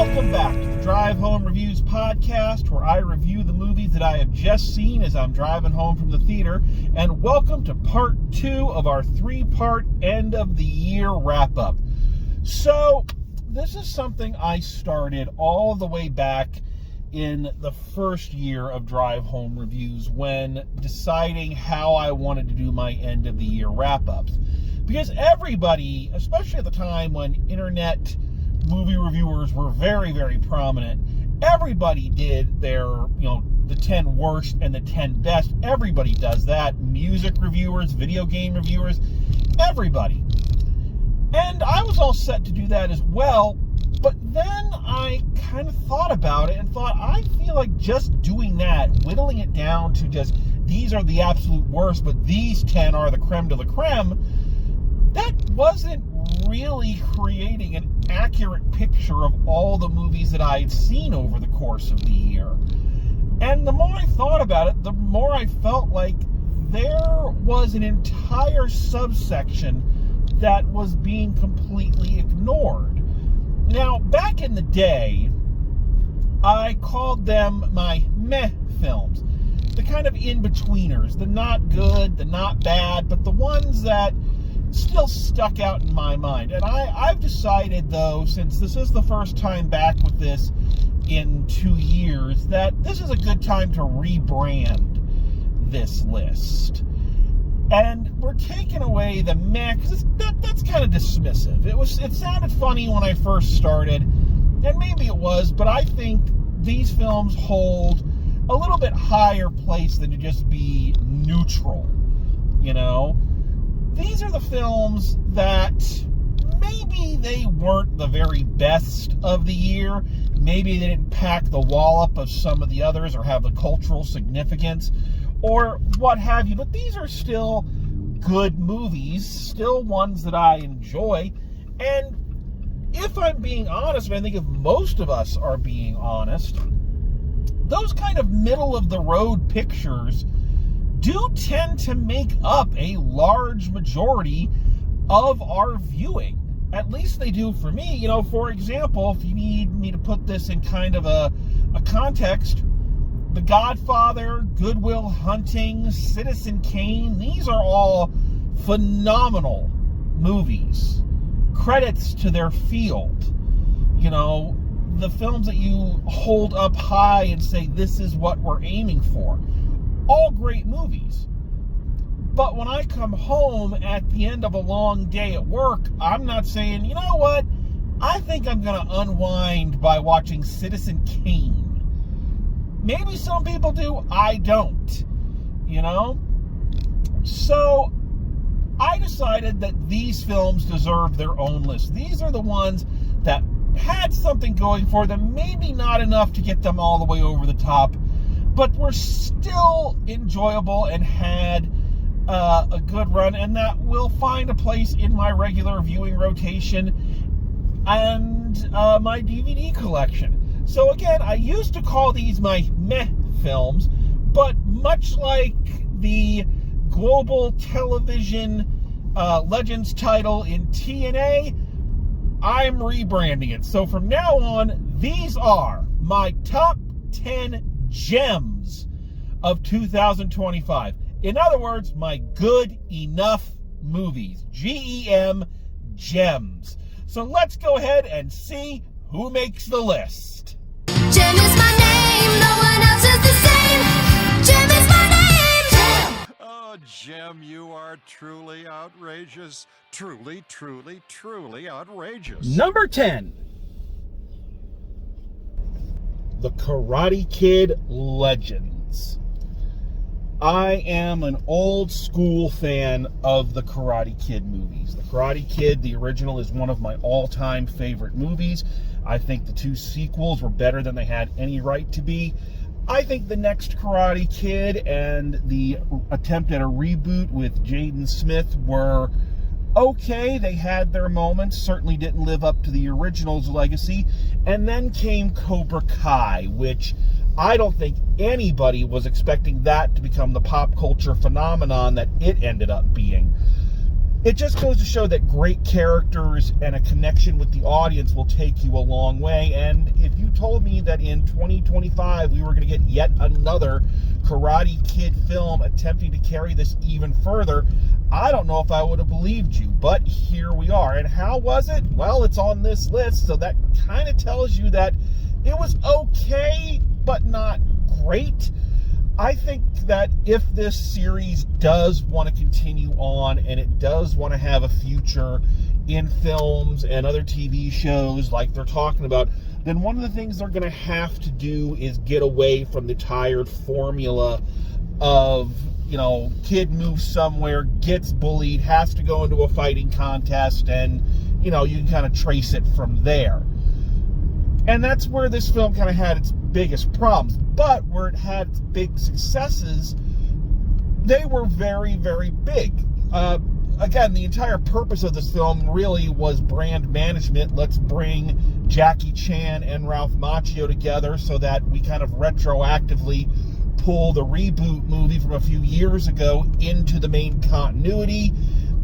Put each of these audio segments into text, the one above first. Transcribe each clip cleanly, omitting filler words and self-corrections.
Welcome back to the Drive Home Reviews podcast, where I review the movies that I have just seen as I'm driving home from the theater. And welcome to part 2 of our 3-part end of the year wrap-up. So, this is something I started all the way back in the first year of Drive Home Reviews when deciding how I wanted to do my end of the year wrap-ups. Because everybody, especially at the time when internet movie reviewers were very, very prominent, everybody did their, the 10 worst and the 10 best. Everybody does that. Music reviewers, video game reviewers, everybody. And I was all set to do that as well, but then I kind of thought about it and thought, I feel like just doing that, whittling it down to just, these are the absolute worst, but these 10 are the creme de la creme, that wasn't really creating an accurate picture of all the movies that I had seen over the course of the year. And the more I thought about it, the more I felt like there was an entire subsection that was being completely ignored. Now, back in the day, I called them my meh films. The kind of in-betweeners, the not good, the not bad, but the ones that still stuck out in my mind. And I've decided, though, since this is the first time back with this in 2 years, that this is a good time to rebrand this list. And we're taking away the meh, because that's kind of dismissive. It sounded funny when I first started, and maybe it was, but I think these films hold a little bit higher place than to just be neutral, These are the films that maybe they weren't the very best of the year. Maybe they didn't pack the wallop of some of the others or have the cultural significance or what have you. But these are still good movies, still ones that I enjoy. And if I'm being honest, and I think if most of us are being honest, those kind of middle-of-the-road pictures do tend to make up a large majority of our viewing. At least they do for me. For example, if you need me to put this in kind of a context, The Godfather, Good Will Hunting, Citizen Kane, these are all phenomenal movies. Credits to their field. The films that you hold up high and say, this is what we're aiming for. All great movies. But when I come home at the end of a long day at work, I'm not saying, you know what, I think I'm going to unwind by watching Citizen Kane. Maybe some people do, I don't. So I decided that these films deserve their own list. These are the ones that had something going for them, maybe not enough to get them all the way over the top, but were still enjoyable and had a good run, and that will find a place in my regular viewing rotation and my DVD collection. So again, I used to call these my meh films, but much like the Global Television Legends title in TNA, I'm rebranding it. So from now on, these are my top 10 gems of 2025. In other words, my good enough movies. G.E.M. Gems. So let's go ahead and see who makes the list. Gem is my name, no one else is the same. Gem is my name. Gem. Oh, Gem, you are truly outrageous. Truly, truly, truly outrageous. Number 10. The Karate Kid Legends. I am an old school fan of the Karate Kid movies. The Karate Kid, the original, is one of my all-time favorite movies. I think the 2 sequels were better than they had any right to be. I think the next Karate Kid and the attempt at a reboot with Jaden Smith were okay. They had their moments, certainly didn't live up to the original's legacy. And then came Cobra Kai, which I don't think anybody was expecting that to become the pop culture phenomenon that it ended up being. it just goes to show that great characters and a connection with the audience will take you a long way. And if you told me that in 2025 we were going to get yet another Karate Kid film attempting to carry this even further, I don't know if I would have believed you, but here we are. And how was it? Well, it's on this list, so that kind of tells you that it was okay, but not great. I think that if this series does want to continue on and it does want to have a future in films and other TV shows like they're talking about, then one of the things they're going to have to do is get away from the tired formula of, you know, kid moves somewhere, gets bullied, has to go into a fighting contest, and, you know, you can kind of trace it from there. And that's where this film kind of had its biggest problems. But where it had its big successes, they were very, very big. Again, the entire purpose of this film really was brand management. Let's bring Jackie Chan and Ralph Macchio together so that we kind of retroactively pull the reboot movie from a few years ago into the main continuity.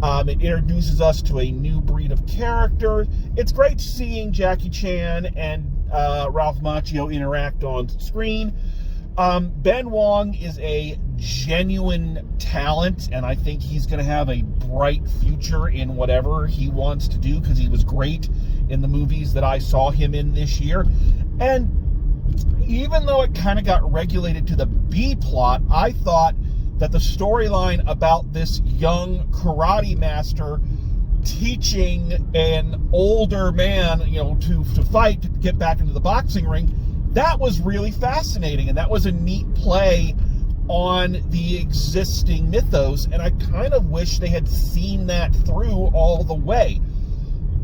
It introduces us to a new breed of character. It's great seeing Jackie Chan and Ralph Macchio interact on screen. Ben Wong is a genuine talent, and I think he's going to have a bright future in whatever he wants to do, because he was great in the movies that I saw him in this year. And even though it kind of got regulated to the B plot, I thought that the storyline about this young karate master teaching an older man, you know, to fight, to get back into the boxing ring, that was really fascinating, and that was a neat play on the existing mythos, and I kind of wish they had seen that through all the way.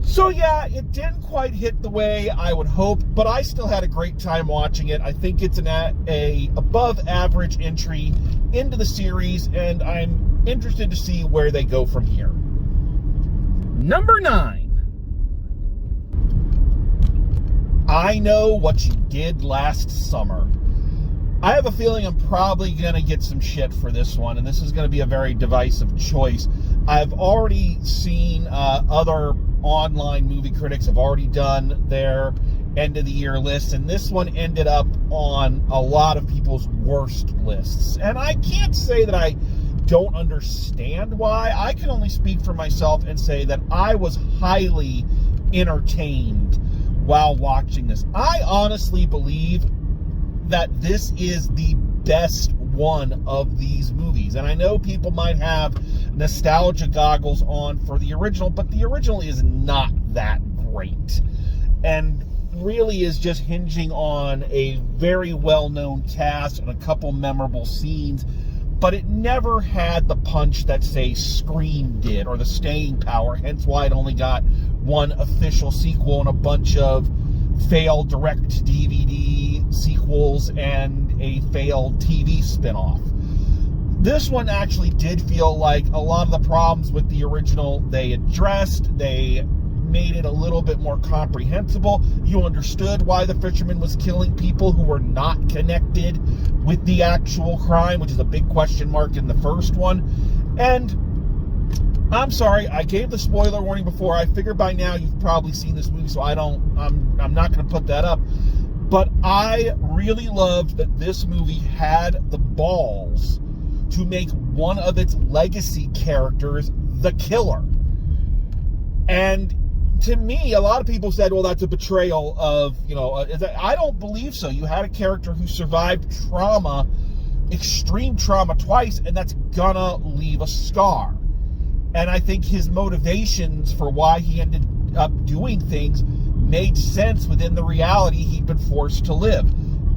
So yeah, it didn't quite hit the way I would hope, but I still had a great time watching it. I think it's a above average entry into the series, and I'm interested to see where they go from here. Number 9. I Know What You Did Last Summer. I have a feeling I'm probably going to get some shit for this one, and this is going to be a very divisive choice. I've already seen other online movie critics have already done their end of the year lists, and this one ended up on a lot of people's worst lists. And I can't say that I don't understand why. I can only speak for myself and say that I was highly entertained while watching this. I honestly believe that this is the best one of these movies. And I know people might have nostalgia goggles on for the original, but the original is not that great. And really is just hinging on a very well-known cast and a couple memorable scenes, but it never had the punch that, say, Scream did, or the staying power, hence why it only got one official sequel and a bunch of failed direct-to-DVD sequels and a failed TV spinoff. This one actually did feel like a lot of the problems with the original they addressed. They made it a little bit more comprehensible. You understood why the fisherman was killing people who were not connected with the actual crime, which is a big question mark in the first one. And I'm sorry, I gave the spoiler warning before. I figure by now you've probably seen this movie, so I'm not going to put that up. But I really loved that this movie had the balls to make one of its legacy characters the killer. And to me, a lot of people said, well, that's a betrayal of, I don't believe so. You had a character who survived trauma, extreme trauma twice, and that's gonna leave a scar. And I think his motivations for why he ended up doing things made sense within the reality he'd been forced to live.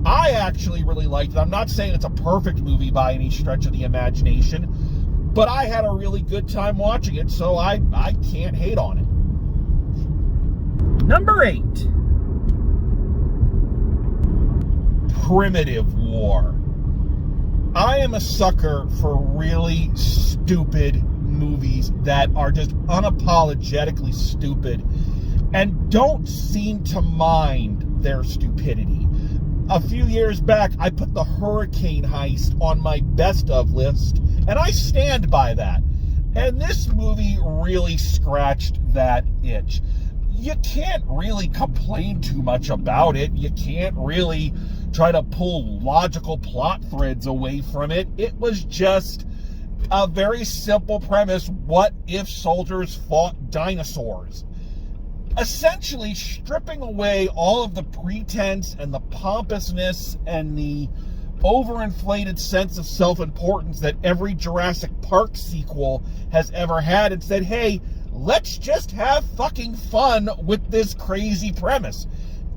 I actually really liked it. I'm not saying it's a perfect movie by any stretch of the imagination, but I had a really good time watching it, so I can't hate on it. Number 8. Primitive War. I am a sucker for really stupid movies that are just unapologetically stupid and don't seem to mind their stupidity. A few years back, I put the Hurricane Heist on my best of list, and I stand by that. And this movie really scratched that itch. You can't really complain too much about it. You can't really try to pull logical plot threads away from it. It was just a very simple premise. What if soldiers fought dinosaurs? Essentially stripping away all of the pretense and the pompousness and the overinflated sense of self-importance that every Jurassic Park sequel has ever had, and said, hey, let's just have fucking fun with this crazy premise.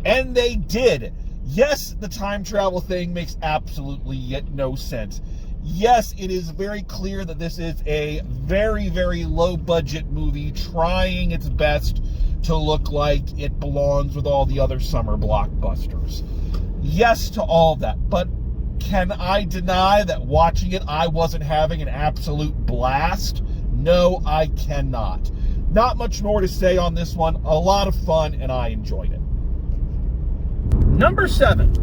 And they did. Yes, the time travel thing makes absolutely yet no sense. Yes, it is very clear that this is a very, very low-budget movie trying its best to look like it belongs with all the other summer blockbusters. Yes to all of that, but can I deny that watching it, I wasn't having an absolute blast? No, I cannot. Not much more to say on this one. A lot of fun, and I enjoyed it. Number 7.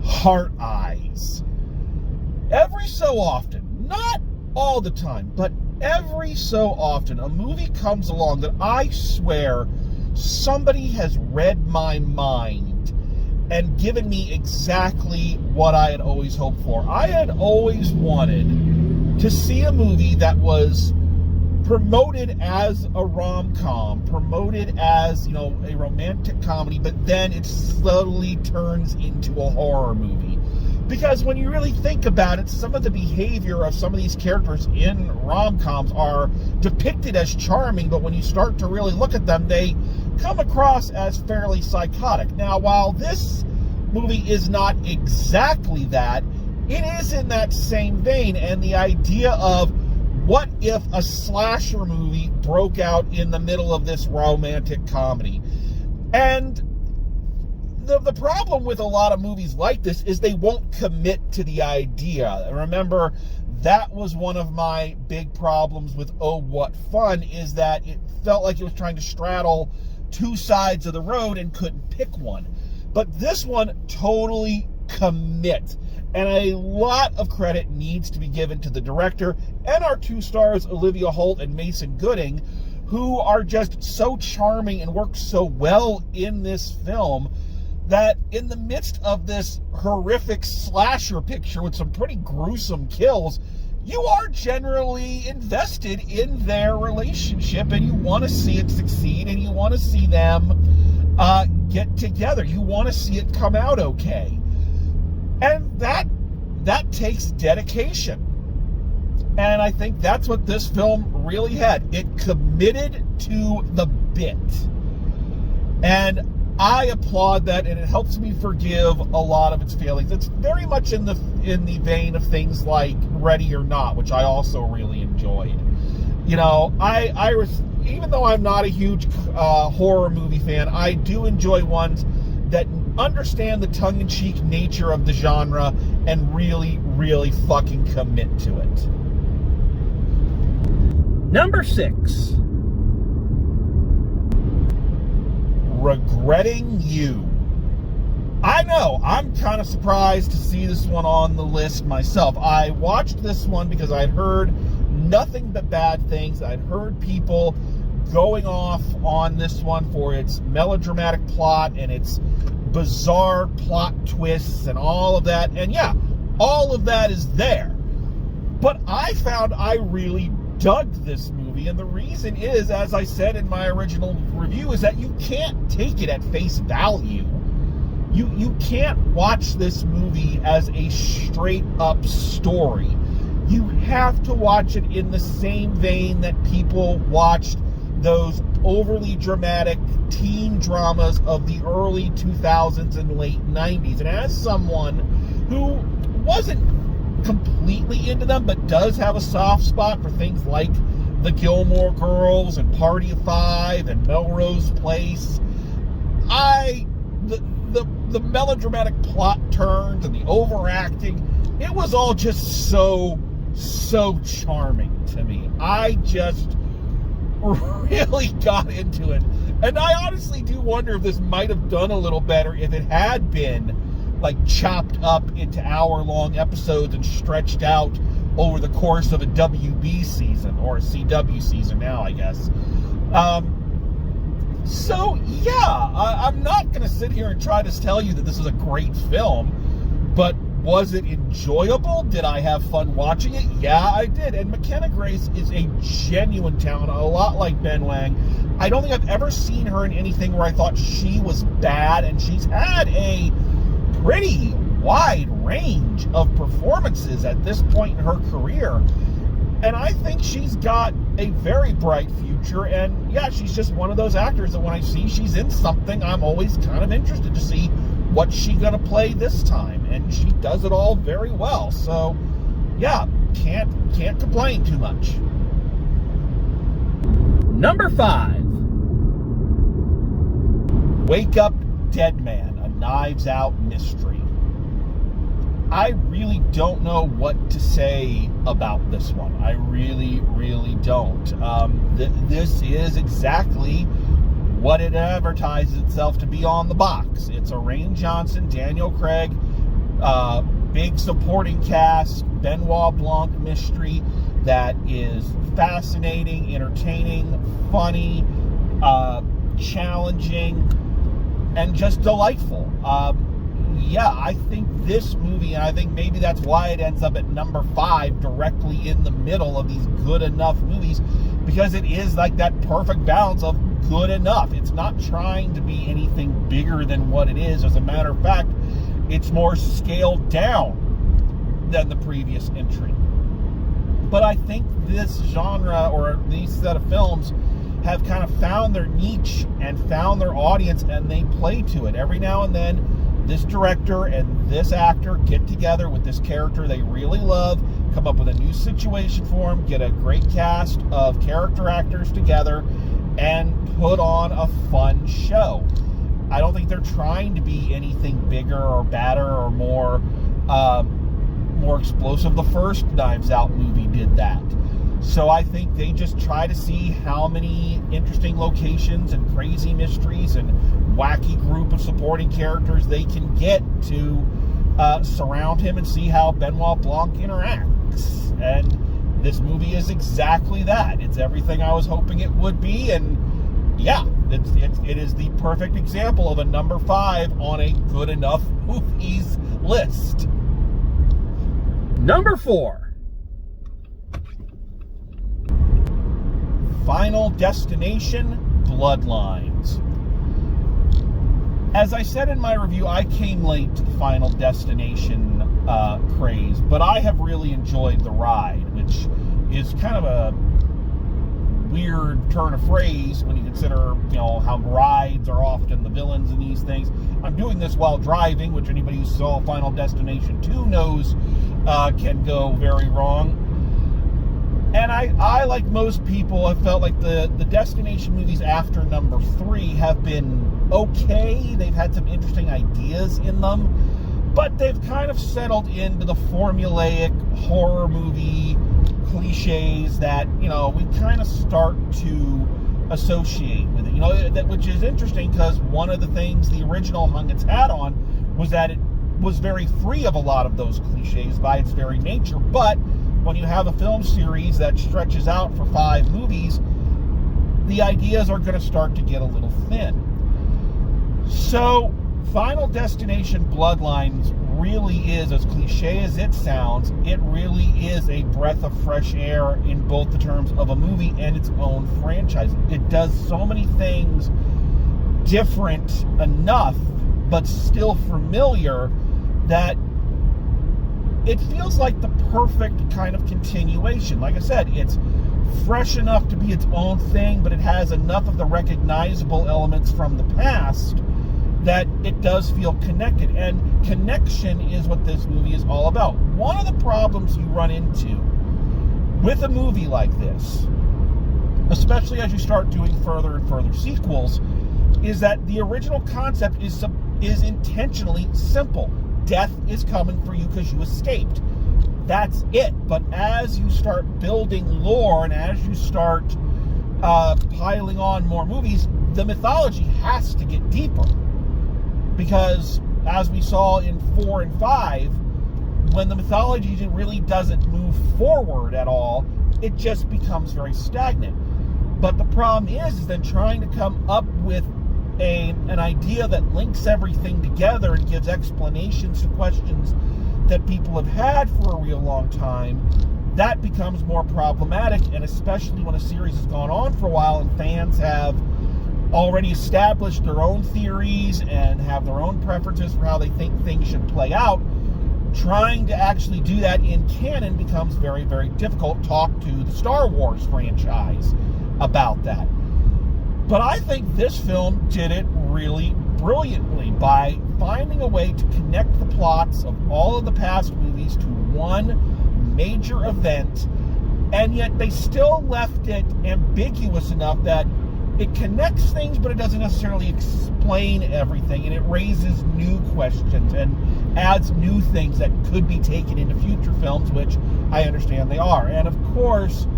Heart Eyes. Every so often, not all the time, but every so often, a movie comes along that I swear somebody has read my mind and given me exactly what I had always hoped for. I had always wanted to see a movie that was promoted as a rom-com, promoted as, a romantic comedy, but then it slowly turns into a horror movie. Because when you really think about it, some of the behavior of some of these characters in rom-coms are depicted as charming, but when you start to really look at them, they come across as fairly psychotic. Now, while this movie is not exactly that, it is in that same vein, and the idea of what if a slasher movie broke out in the middle of this romantic comedy? And the problem with a lot of movies like this is they won't commit to the idea. Remember, that was one of my big problems with Oh, What Fun, is that it felt like it was trying to straddle two sides of the road and couldn't pick one. But this one totally commits. And a lot of credit needs to be given to the director and our two stars, Olivia Holt and Mason Gooding, who are just so charming and work so well in this film that in the midst of this horrific slasher picture with some pretty gruesome kills, you are generally invested in their relationship, and you want to see it succeed, and you want to see them get together. You want to see it come out okay. And that takes dedication. And I think that's what this film really had. It committed to the bit. And I applaud that, and it helps me forgive a lot of its failings. It's very much in the vein of things like Ready or Not, which I also really enjoyed. I was, even though I'm not a huge horror movie fan, I do enjoy ones that understand the tongue-in-cheek nature of the genre and really, really fucking commit to it. Number 6. Regretting You. I know, I'm kind of surprised to see this one on the list myself. I watched this one because I'd heard nothing but bad things. I'd heard people going off on this one for its melodramatic plot and its bizarre plot twists and all of that. And yeah, all of that is there. But I found I really dug this movie, and the reason is, as I said in my original review, is that you can't take it at face value. You can't watch this movie as a straight up story. You have to watch it in the same vein that people watched those overly dramatic teen dramas of the early 2000s and late 90s. And as someone who wasn't completely into them, but does have a soft spot for things like The Gilmore Girls and Party of Five and Melrose Place, the melodramatic plot turns and the overacting, it was all just so charming to me. I just really got into it. And I honestly do wonder if this might have done a little better if it had been like chopped up into hour-long episodes and stretched out over the course of a WB season, or a CW season now, I guess. So yeah, I'm not going to sit here and try to tell you that this is a great film, but was it enjoyable? Did I have fun watching it? Yeah, I did. And McKenna Grace is a genuine talent, a lot like Ben Wang. I don't think I've ever seen her in anything where I thought she was bad, and she's had a pretty wide range of performances at this point in her career. And I think she's got a very bright future, and yeah, she's just one of those actors that when I see she's in something, I'm always kind of interested to see what's she gonna play this time, and she does it all very well. So yeah, can't complain too much. Number 5, Wake Up Dead Man, a Knives Out mystery. I really don't know what to say about this one. I really don't. This is exactly what it advertises itself to be on the box. It's a Rainn Johnson, Daniel Craig, big supporting cast, Benoit Blanc mystery that is fascinating, entertaining, funny, challenging, and just delightful. Yeah, I think this movie, and I think maybe that's why it ends up at number 5, directly in the middle of these good enough movies, because it is like that perfect balance of good enough. It's not trying to be anything bigger than what it is. As a matter of fact, it's more scaled down than the previous entry. But I think this genre, or these set of films, have kind of found their niche and found their audience, and they play to it. Every now and then, this director and this actor get together with this character they really love, come up with a new situation for him, get a great cast of character actors together, and put on a fun show. I don't think they're trying to be anything bigger or badder or more explosive. The first Knives Out movie did that. So I think they just try to see how many interesting locations and crazy mysteries and wacky group of supporting characters they can get to surround him, and see how Benoit Blanc interacts. And this movie is exactly that. It's everything I was hoping it would be, and yeah, it is the perfect example of a number 5 on a good enough movies list. Number 4. Final Destination, Bloodlines. As I said in my review, I came late to the Final Destination craze, but I have really enjoyed the ride, which is kind of a weird turn of phrase when you consider, how rides are often the villains in these things. I'm doing this while driving, which anybody who saw Final Destination 2 knows can go very wrong. And I, like most people, have felt like the Destination movies after number 3 have been okay. They've had some interesting ideas in them, but they've kind of settled into the formulaic horror movie cliches that, we kind of start to associate with it. Which is interesting, because one of the things the original hung its hat on was that it was very free of a lot of those cliches by its very nature. But when you have a film series that stretches out for 5 movies, the ideas are going to start to get a little thin. So, Final Destination Bloodlines really is, as cliche as it sounds, it really is a breath of fresh air in both the terms of a movie and its own franchise. It does so many things different enough, but still familiar, that it feels like the perfect kind of continuation. Like I said, it's fresh enough to be its own thing, but it has enough of the recognizable elements from the past that it does feel connected. And connection is what this movie is all about. One of the problems you run into with a movie like this, especially as you start doing further and further sequels, is that the original concept is intentionally simple. Death is coming for you because you escaped. That's it. But as you start building lore, and as you start piling on more movies, the mythology has to get deeper. Because as we saw in 4 and 5, when the mythology really doesn't move forward at all, it just becomes very stagnant. But the problem is then trying to come up with an idea that links everything together and gives explanations to questions that people have had for a real long time, that becomes more problematic, and especially when a series has gone on for a while and fans have already established their own theories and have their own preferences for how they think things should play out, trying to actually do that in canon becomes very, very difficult. Talk to the Star Wars franchise about that. But I think this film did it really brilliantly by finding a way to connect the plots of all of the past movies to one major event, and yet they still left it ambiguous enough that it connects things, but it doesn't necessarily explain everything, and it raises new questions and adds new things that could be taken into future films, which I understand they are. And of course,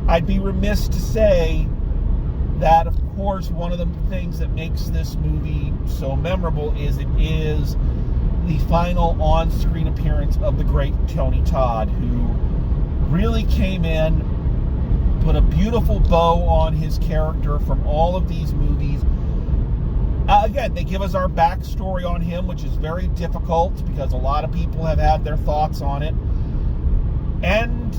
I'd be remiss to say that, of course, one of the things that makes this movie so memorable is it is the final on-screen appearance of the great Tony Todd, who really came in, put a beautiful bow on his character from all of these movies. Again, they give us our backstory on him, which is very difficult because a lot of people have had their thoughts on it. And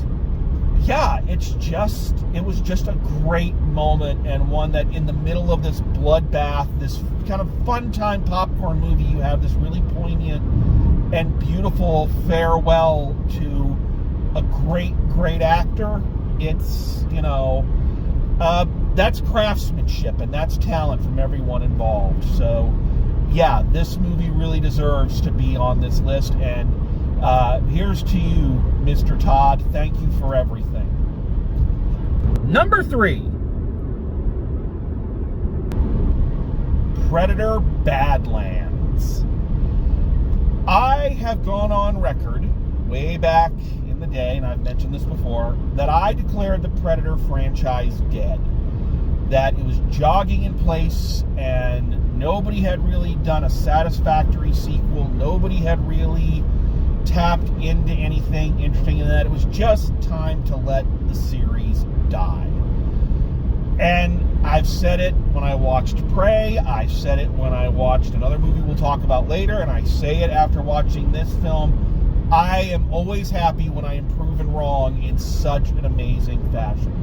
yeah, it was just a great moment, and one that in the middle of this bloodbath, this kind of fun time popcorn movie, you have this really poignant and beautiful farewell to a great, great actor. It's, that's craftsmanship and that's talent from everyone involved. So yeah, this movie really deserves to be on this list, and here's to you, Mr. Todd. Thank you for everything. Number 3, Predator Badlands. I have gone on record way back in the day, and I've mentioned this before, that I declared the Predator franchise dead. That it was jogging in place, and nobody had really done a satisfactory sequel. Nobody had really tapped into anything interesting, and that it was just time to let the series die. And I've said it when I watched Prey, I said it when I watched another movie we'll talk about later, and I say it after watching this film. I am always happy when I am proven wrong in such an amazing fashion.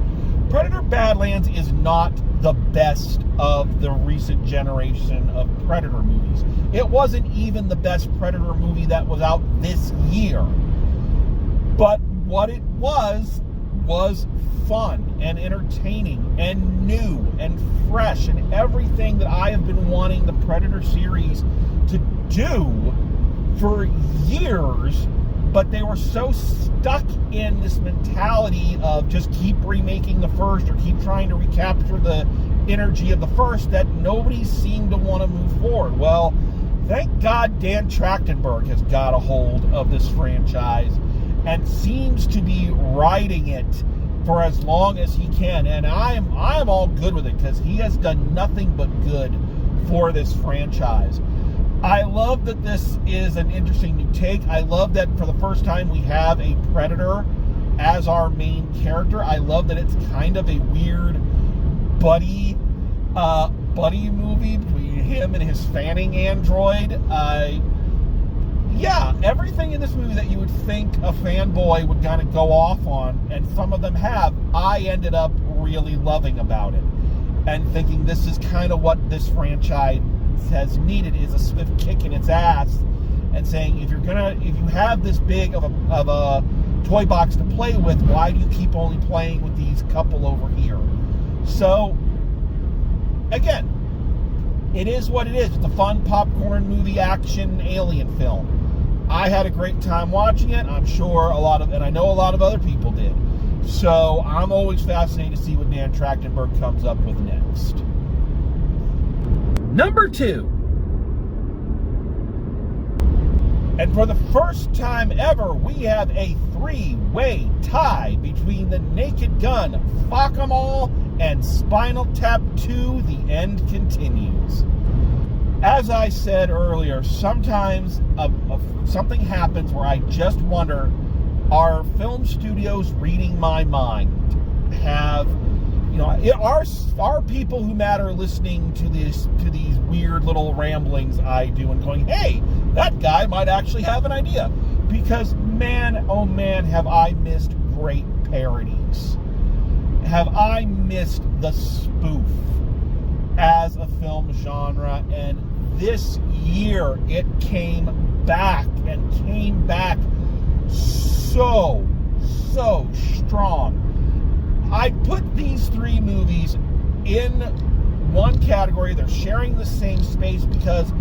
Predator Badlands is not the best of the recent generation of Predator movies. It wasn't even the best Predator movie that was out this year. But what it was fun and entertaining and new and fresh and everything that I have been wanting the Predator series to do for years. But they were so stuck in this mentality of just keep remaking the first or keep trying to recapture the energy of the first that nobody seemed to want to move forward. Well, thank God Dan Trachtenberg has got a hold of this franchise and seems to be riding it for as long as he can. And I'm all good with it because he has done nothing but good for this franchise. I love that this is an interesting new take. I love that for the first time we have a Predator as our main character. I love that it's kind of a weird buddy movie between him and his fanning android. Yeah, everything in this movie that you would think a fanboy would kind of go off on, and some of them have, I ended up really loving about it and thinking this is kind of what this franchise has needed, is a swift kick in its ass and saying, if you have this big of a toy box to play with, why do you keep only playing with these couple over here? So again, it is what it is. It's a fun popcorn movie action alien film. I had a great time watching it. I'm sure and I know a lot of other people did. So I'm always fascinated to see what Dan Trachtenberg comes up with next. Number 2. And for the first time ever, we have a 3-way tie between The Naked Gun, Fuck 'Em All, and Spinal Tap 2, The End Continues. as I said earlier, sometimes something happens where I just wonder, are film studios reading my mind? Are people who matter listening to these weird little ramblings I do and going, hey, that guy might actually have an idea? Because man, oh man, have I missed great parodies. Have I missed the spoof as a film genre, and this year it came back so strong. I put these three movies in one category. They're sharing the same space because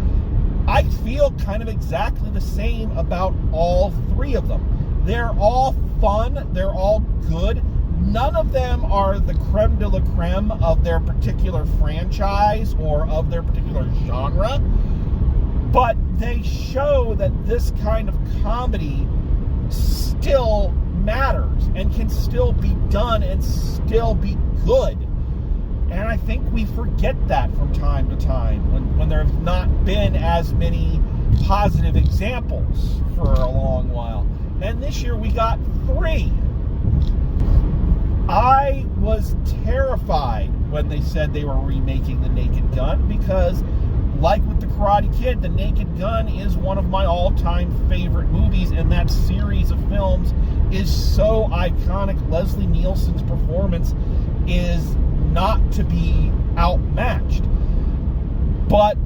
I feel kind of exactly the same about all three of them. They're all fun, they're all good. None of them are the creme de la creme of their particular franchise or of their particular genre, but they show that this kind of comedy still matters and can still be done and still be good. And I think we forget that from time to time when there have not been as many positive examples for a long while. And this year we got three. I was terrified when they said they were remaking The Naked Gun because, like with The Karate Kid, The Naked Gun is one of my all-time favorite movies, and that series of films is so iconic. Leslie Nielsen's performance is not to be outmatched. But,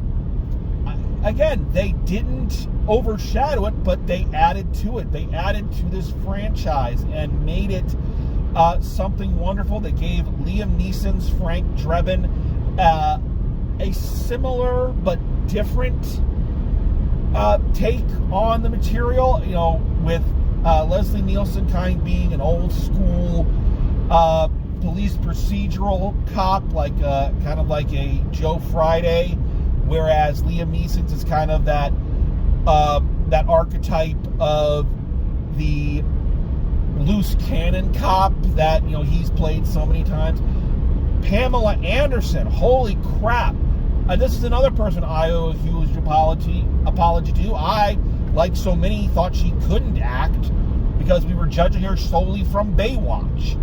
again, they didn't overshadow it, but they added to it. They added to this franchise and made it something wonderful. They gave Liam Neeson's Frank Drebin a similar but different take on the material, with Leslie Nielsen kind of being an old school police procedural cop, kind of like a Joe Friday, whereas Liam Neeson's is kind of that archetype of the loose cannon cop that he's played so many times. Pamela Anderson, holy crap! This is another person I owe a huge apology to. I, like so many, thought she couldn't act because we were judging her solely from Baywatch,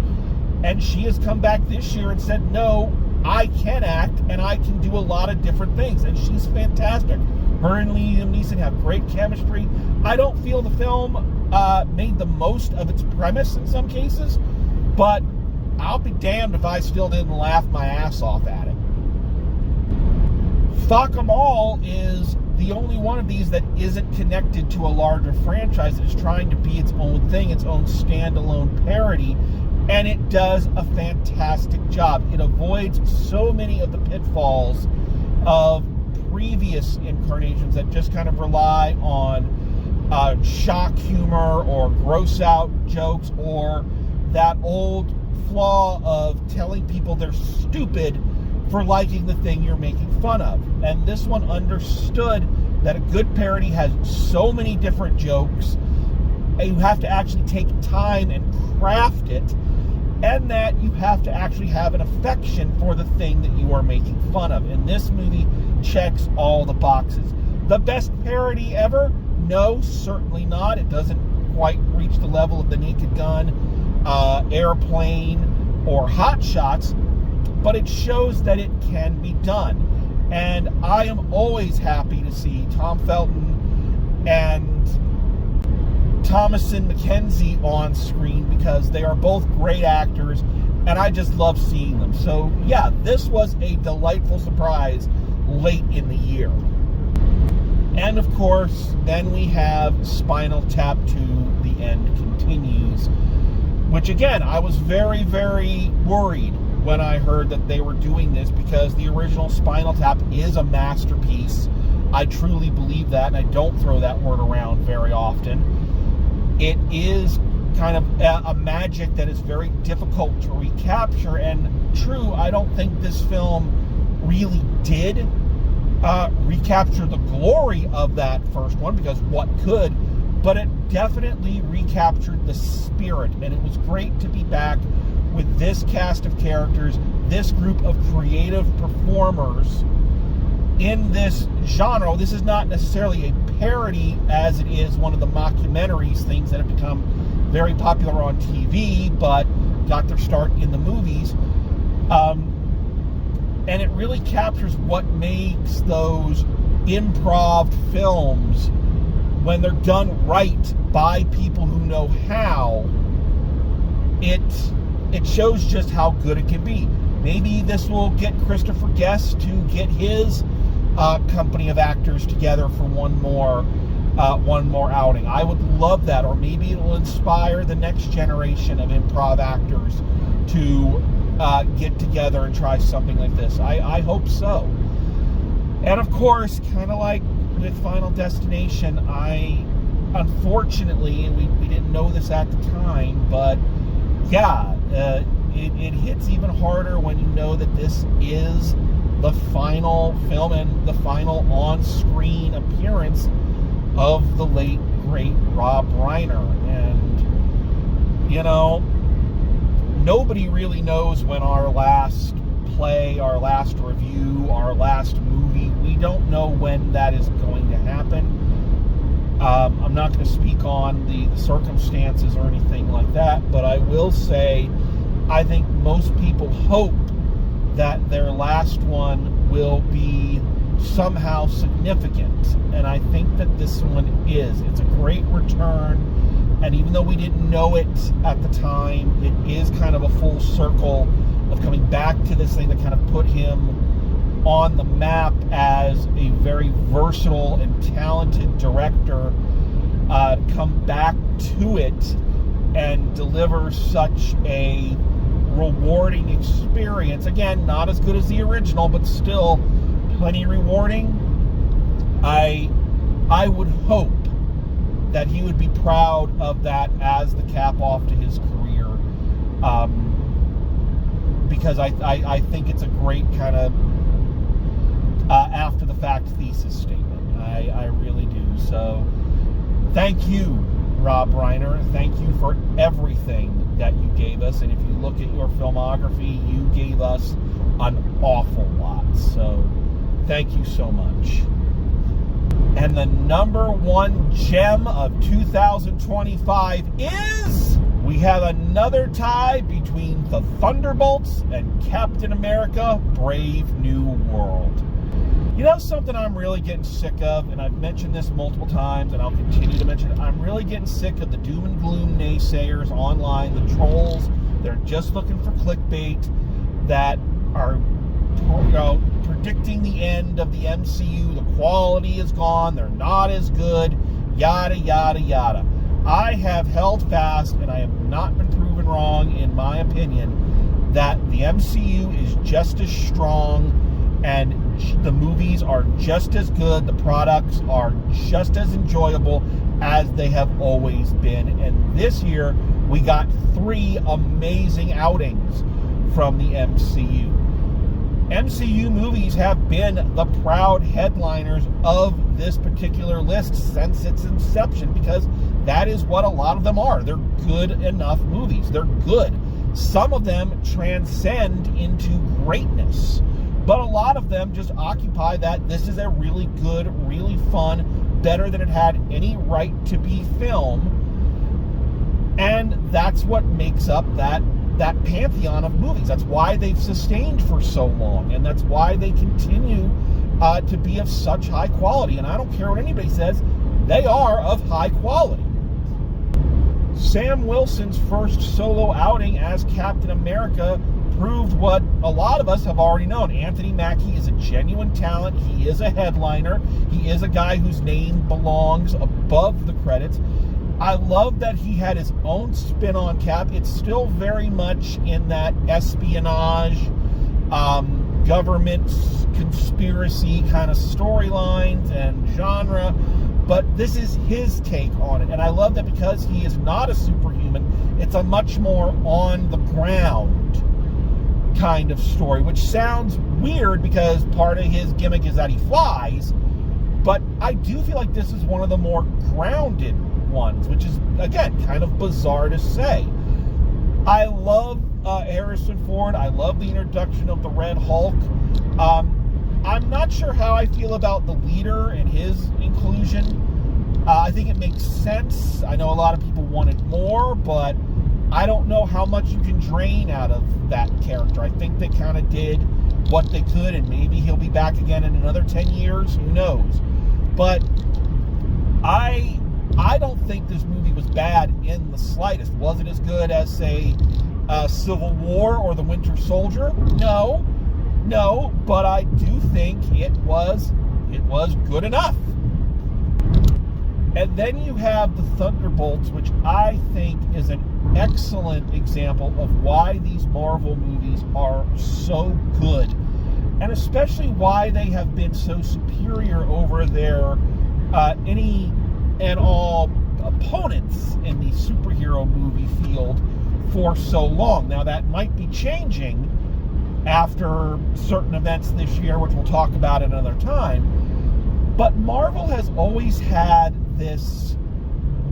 and she has come back this year and said, no, I can act and I can do a lot of different things, and she's fantastic. Her and Liam Neeson have great chemistry. I don't feel the film made the most of its premise in some cases, but I'll be damned if I still didn't laugh my ass off at it. Fuck 'em All is the only one of these that isn't connected to a larger franchise. It's trying to be its own thing, its own standalone parody, and it does a fantastic job. It avoids so many of the pitfalls of previous incarnations that just kind of rely on shock humor or gross out jokes, or that old flaw of telling people they're stupid for liking the thing you're making fun of. And this one understood that a good parody has so many different jokes, and you have to actually take time and craft it, and that you have to actually have an affection for the thing that you are making fun of. And this movie checks all the boxes. The best parody ever? No, certainly not. It doesn't quite reach the level of The Naked Gun, Airplane, or Hot Shots, but it shows that it can be done. And I am always happy to see Tom Felton and Thomasin McKenzie on screen because they are both great actors, and I just love seeing them. So yeah, this was a delightful surprise late in the year. And of course, then we have Spinal Tap 2, The End Continues, which again, I was very, very worried when I heard that they were doing this, because the original Spinal Tap is a masterpiece. I truly believe that, and I don't throw that word around very often. It is kind of a magic that is very difficult to recapture, and true, I don't think this film really did recapture the glory of that first one, because what could, but it definitely recaptured the spirit, and it was great to be back with this cast of characters, this group of creative performers in this genre. This is not necessarily a parody as it is one of the mockumentaries, things that have become very popular on TV, but got their start in the movies. And it really captures what makes those improv films, when they're done right by people who know how, it shows just how good it can be. Maybe this will get Christopher Guest to get his company of actors together for one more outing. I would love that. Or maybe it will inspire the next generation of improv actors to get together and try something like this. I hope so. And of course, kind of like with Final Destination, unfortunately, and we didn't know this at the time, but yeah, it hits even harder when you know that this is the final film and the final on-screen appearance of the late, great Rob Reiner. And, you know, nobody really knows when our last play, our last review, our last movie, we don't know when that is going to happen. I'm not going to speak on the circumstances or anything like that, but I will say I think most people hope that their last one will be somehow significant, and I think that this one is. It's a great return, and even though we didn't know it at the time, it is kind of a full circle of coming back to this thing that kind of put him on the map as a very versatile and talented director, come back to it and deliver such a rewarding experience. Again, not as good as the original, but still plenty rewarding. I would hope that he would be proud of that as the cap off to his career, because I think it's a great kind of after the fact thesis statement. I really do. So thank you, Rob Reiner. Thank you for everything that you gave us. And if you look at your filmography, you gave us an awful lot. So thank you so much. And the number one gem of 2025 is, we have another tie between the Thunderbolts and Captain America: Brave New World. You know something I'm really getting sick of, and I've mentioned this multiple times, and I'll continue to mention it. I'm really getting sick of the doom and gloom naysayers online, the trolls. They're just looking for clickbait, that are, you know, predicting the end of the MCU. The quality is gone. They're not as good. Yada, yada, yada. I have held fast, and I have not been proven wrong, in my opinion, that the MCU is just as strong, and the movies are just as good, the products are just as enjoyable as they have always been. And this year, we got 3 amazing outings from the MCU. MCU movies have been the proud headliners of this particular list since its inception, because that is what a lot of them are. They're good enough movies. They're good. Some of them transcend into greatness, but a lot of them just occupy that this is a really good, really fun, better than it had any right to be film. And that's what makes up that pantheon of movies. That's why they've sustained for so long, and that's why they continue to be of such high quality. And I don't care what anybody says, they are of high quality. Sam Wilson's first solo outing as Captain America proved what a lot of us have already known. Anthony Mackie is a genuine talent. He is a headliner. He is a guy whose name belongs above the credits. I love that he had his own spin on Cap. It's still very much in that espionage, government conspiracy kind of storylines and genre, but this is his take on it. And I love that because he is not a superhuman, it's a much more on the ground kind of story, which sounds weird because part of his gimmick is that he flies, but I do feel like this is one of the more grounded ones, which is, again, kind of bizarre to say. I love Harrison Ford. I love the introduction of the Red Hulk. I'm not sure how I feel about the leader and his inclusion. I think it makes sense. I know a lot of people wanted more, but I don't know how much you can drain out of that character. I think they kind of did what they could, and maybe he'll be back again in another 10 years. Who knows? But I don't think this movie was bad in the slightest. Was it as good as, say, Civil War or The Winter Soldier? No, but I do think it was good enough. And then you have the Thunderbolts, which I think is an excellent example of why these Marvel movies are so good, and especially why they have been so superior over their any and all opponents in the superhero movie field for so long. Now, that might be changing after certain events this year, which we'll talk about at another time. But Marvel has always had this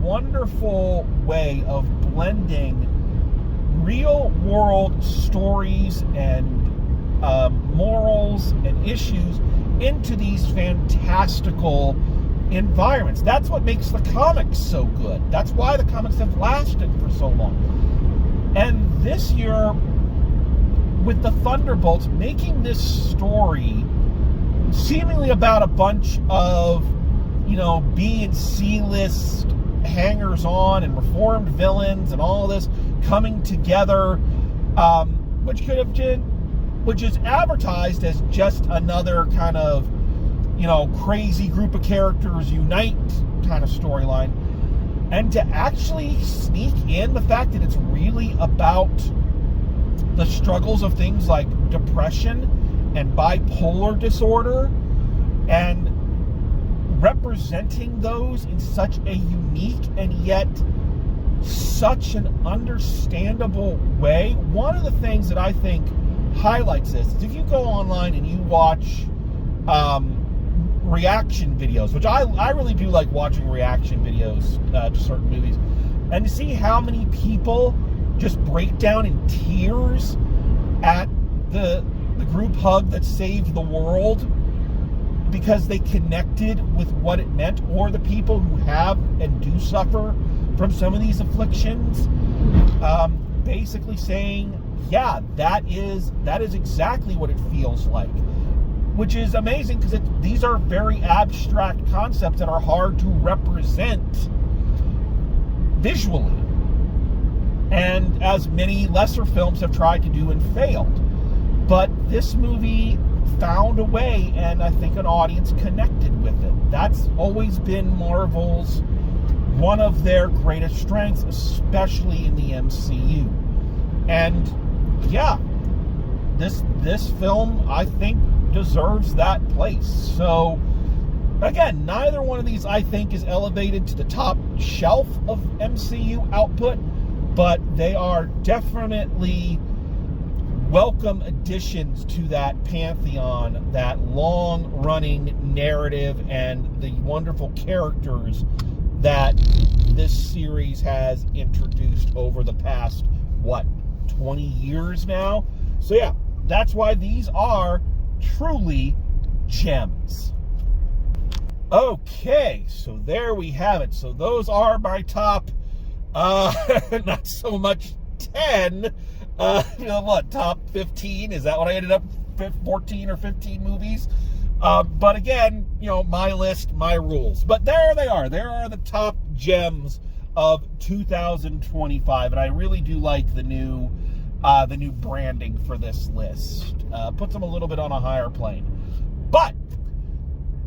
wonderful way of blending real world stories and morals and issues into these fantastical environments. That's what makes the comics so good. That's why the comics have lasted for so long. And this year, with the Thunderbolts, making this story seemingly about a bunch of, B and C list hangers-on and reformed villains and all this coming together, which is advertised as just another kind of, crazy group of characters unite kind of storyline. And to actually sneak in the fact that it's really about the struggles of things like depression and bipolar disorder, and representing those in such a unique and yet such an understandable way. One of the things that I think highlights this is if you go online and you watch reaction videos, which I really do like watching reaction videos to certain movies, and to see how many people just break down in tears at the group hug that saved the world because they connected with what it meant, or the people who have and do suffer from some of these afflictions, basically saying, yeah, that is exactly what it feels like, which is amazing because these are very abstract concepts that are hard to represent visually, and as many lesser films have tried to do and failed. But this movie found a way, and I think an audience connected with it. That's always been Marvel's one of their greatest strengths, especially in the MCU. And yeah, this film, I think, deserves that place. So again, neither one of these, I think, is elevated to the top shelf of MCU output, but they are definitely welcome additions to that pantheon, that long-running narrative, and the wonderful characters that this series has introduced over the past, 20 years now? So yeah, that's why these are truly gems. Okay, so there we have it. So those are my top, not so much 10, top 15? Is that what I ended up, 14 or 15 movies? But again, my list, my rules. But there they are. There are the top gems of 2025, and I really do like the new branding for this list. Puts them a little bit on a higher plane. But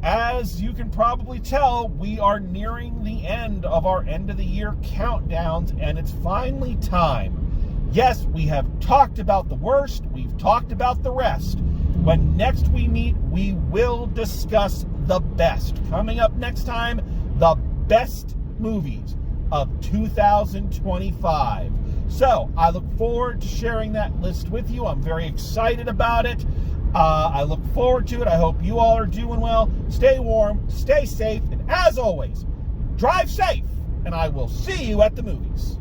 as you can probably tell, we are nearing the end of our end of the year countdowns, and it's finally time. Yes, we have talked about the worst. We've talked about the rest. When next we meet, we will discuss the best. Coming up next time, the best movies of 2025. So I look forward to sharing that list with you. I'm very excited about it. I look forward to it. I hope you all are doing well. Stay warm, stay safe, and as always, drive safe, and I will see you at the movies.